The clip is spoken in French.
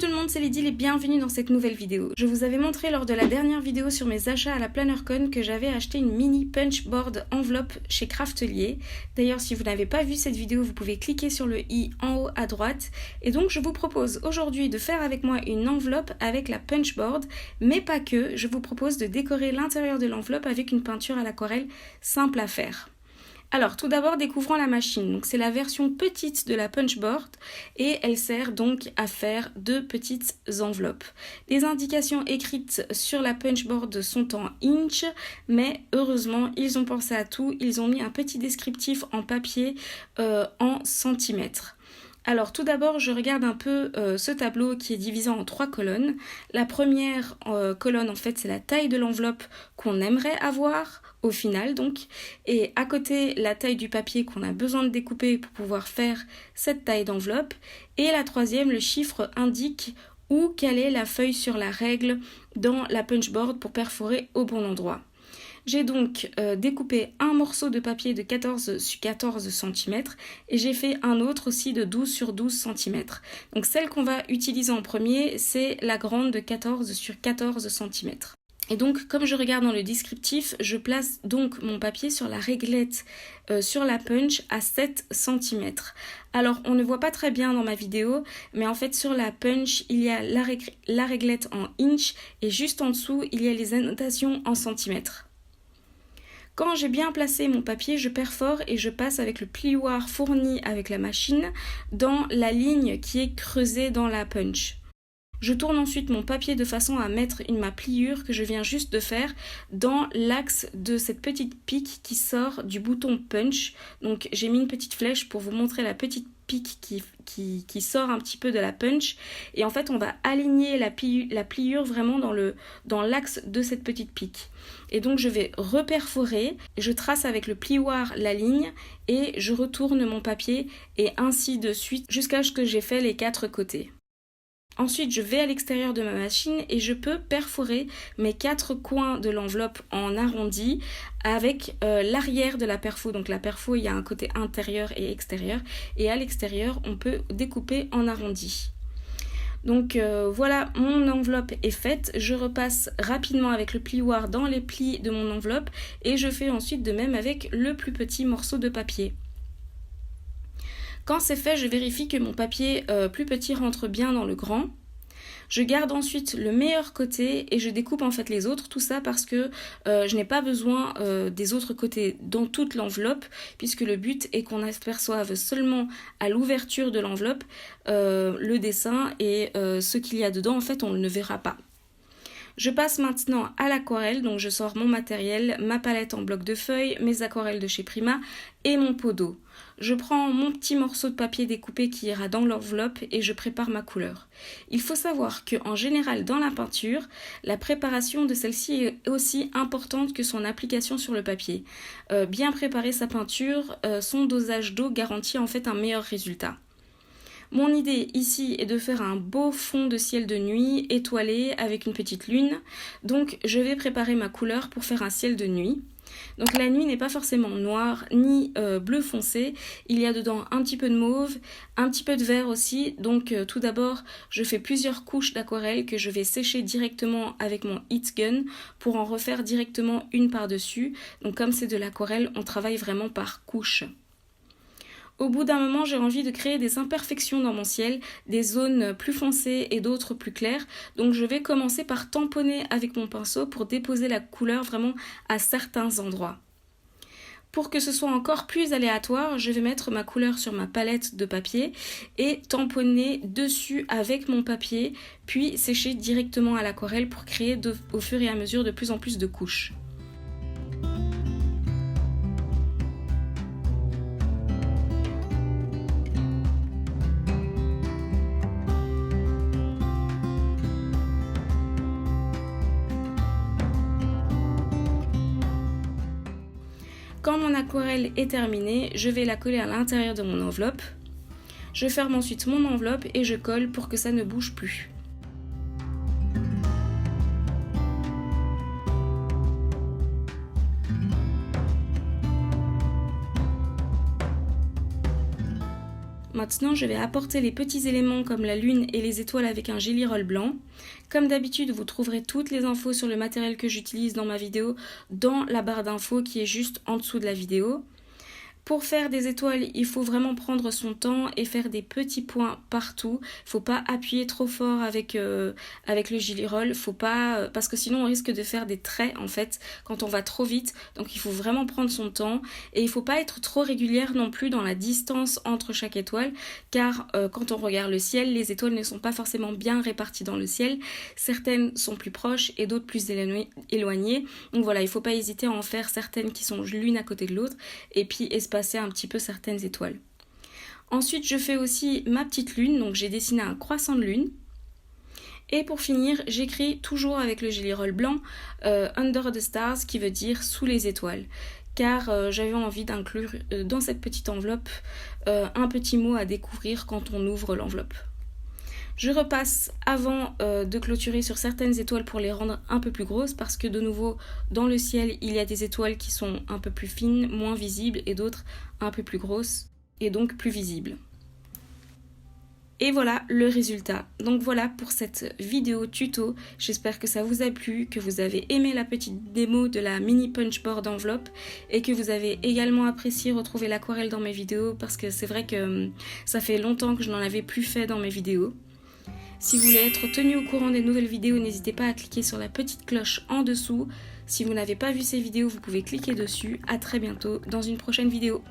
tout le monde, c'est Lydie et bienvenue dans cette nouvelle vidéo. Je vous avais montré lors de la dernière vidéo sur mes achats à la PlannerCon que j'avais acheté une mini punchboard enveloppe chez Craftelier. D'ailleurs, si vous n'avez pas vu cette vidéo, vous pouvez cliquer sur le i en haut à droite. Et donc, je vous propose aujourd'hui de faire avec moi une enveloppe avec la punchboard, mais pas que. Je vous propose de décorer l'intérieur de l'enveloppe avec une peinture à l'aquarelle simple à faire. Alors, tout d'abord, découvrons la machine. Donc, c'est la version petite de la punchboard et elle sert donc à faire deux petites enveloppes. Les indications écrites sur la punchboard sont en inch, mais heureusement, ils ont pensé à tout. Ils ont mis un petit descriptif en papier en centimètres. Alors tout d'abord, je regarde un peu ce tableau qui est divisé en 3 colonnes. La première colonne, en fait, c'est la taille de l'enveloppe qu'on aimerait avoir au final, donc. Et à côté, la taille du papier qu'on a besoin de découper pour pouvoir faire cette taille d'enveloppe. Et la troisième, le chiffre indique où caler la feuille sur la règle dans la punchboard pour perforer au bon endroit. J'ai donc découpé un morceau de papier de 14 sur 14 cm et j'ai fait un autre aussi de 12 sur 12 cm. Donc celle qu'on va utiliser en premier, c'est la grande de 14 sur 14 cm. Et donc, comme je regarde dans le descriptif, je place donc mon papier sur la réglette sur la punch à 7 cm. Alors, on ne voit pas très bien dans ma vidéo, mais en fait, sur la punch, il y a la réglette en inch et juste en dessous, il y a les annotations en centimètres. Quand j'ai bien placé mon papier, je perfore et je passe avec le plioir fourni avec la machine dans la ligne qui est creusée dans la punch. Je tourne ensuite mon papier de façon à mettre ma pliure que je viens juste de faire dans l'axe de cette petite pique qui sort du bouton punch. Donc j'ai mis une petite flèche pour vous montrer la petite pique qui sort un petit peu de la punch. Et en fait on va aligner la pliure vraiment dans l'axe de cette petite pique. Et donc je vais reperforer, je trace avec le plioir la ligne et je retourne mon papier et ainsi de suite jusqu'à ce que j'ai fait les 4 côtés. Ensuite, je vais à l'extérieur de ma machine et je peux perforer mes 4 coins de l'enveloppe en arrondi avec l'arrière de la perfo. Donc la perfo, il y a un côté intérieur et extérieur. Et à l'extérieur, on peut découper en arrondi. Donc voilà, mon enveloppe est faite. Je repasse rapidement avec le plioir dans les plis de mon enveloppe et je fais ensuite de même avec le plus petit morceau de papier. Quand c'est fait, je vérifie que mon papier plus petit rentre bien dans le grand. Je garde ensuite le meilleur côté et je découpe en fait les autres, tout ça parce que je n'ai pas besoin des autres côtés dans toute l'enveloppe puisque le but est qu'on aperçoive seulement à l'ouverture de l'enveloppe le dessin et ce qu'il y a dedans en fait on ne verra pas. Je passe maintenant à l'aquarelle, donc je sors mon matériel, ma palette en bloc de feuilles, mes aquarelles de chez Prima et mon pot d'eau. Je prends mon petit morceau de papier découpé qui ira dans l'enveloppe et je prépare ma couleur. Il faut savoir qu'en général dans la peinture, la préparation de celle-ci est aussi importante que son application sur le papier. Bien préparer sa peinture, son dosage d'eau garantit en fait un meilleur résultat. Mon idée ici est de faire un beau fond de ciel de nuit étoilé avec une petite lune. Donc je vais préparer ma couleur pour faire un ciel de nuit. Donc la nuit n'est pas forcément noire ni bleu foncé, il y a dedans un petit peu de mauve, un petit peu de vert aussi. Donc tout d'abord je fais plusieurs couches d'aquarelle que je vais sécher directement avec mon heat gun pour en refaire directement une par-dessus. Donc comme c'est de l'aquarelle, on travaille vraiment par couches. Au bout d'un moment, j'ai envie de créer des imperfections dans mon ciel, des zones plus foncées et d'autres plus claires. Donc je vais commencer par tamponner avec mon pinceau pour déposer la couleur vraiment à certains endroits. Pour que ce soit encore plus aléatoire, je vais mettre ma couleur sur ma palette de papier et tamponner dessus avec mon papier, puis sécher directement à l'aquarelle pour créer au fur et à mesure de plus en plus de couches. Quand mon aquarelle est terminée, je vais la coller à l'intérieur de mon enveloppe. Je ferme ensuite mon enveloppe et je colle pour que ça ne bouge plus. Maintenant, je vais apporter les petits éléments comme la lune et les étoiles avec un Gelly Roll blanc. Comme d'habitude, vous trouverez toutes les infos sur le matériel que j'utilise dans ma vidéo dans la barre d'infos qui est juste en dessous de la vidéo. Pour faire des étoiles, il faut vraiment prendre son temps et faire des petits points partout. Il ne faut pas appuyer trop fort avec le Gelly Roll, parce que sinon on risque de faire des traits en fait quand on va trop vite. Donc il faut vraiment prendre son temps et il ne faut pas être trop régulière non plus dans la distance entre chaque étoile, car quand on regarde le ciel, les étoiles ne sont pas forcément bien réparties dans le ciel. Certaines sont plus proches et d'autres plus éloignées. Donc voilà, il ne faut pas hésiter à en faire certaines qui sont l'une à côté de l'autre et puis espacer un petit peu certaines étoiles. Ensuite, je fais aussi ma petite lune, donc j'ai dessiné un croissant de lune. Et pour finir, j'écris toujours avec le Gelly Roll blanc Under the Stars, qui veut dire sous les étoiles, car j'avais envie d'inclure dans cette petite enveloppe un petit mot à découvrir quand on ouvre l'enveloppe. Je repasse avant de clôturer sur certaines étoiles pour les rendre un peu plus grosses parce que de nouveau dans le ciel il y a des étoiles qui sont un peu plus fines, moins visibles et d'autres un peu plus grosses et donc plus visibles. Et voilà le résultat. Donc voilà pour cette vidéo tuto. J'espère que ça vous a plu, que vous avez aimé la petite démo de la mini punchboard enveloppe et que vous avez également apprécié retrouver l'aquarelle dans mes vidéos parce que c'est vrai que ça fait longtemps que je n'en avais plus fait dans mes vidéos. Si vous voulez être tenu au courant des nouvelles vidéos, n'hésitez pas à cliquer sur la petite cloche en dessous. Si vous n'avez pas vu ces vidéos, vous pouvez cliquer dessus. À très bientôt dans une prochaine vidéo.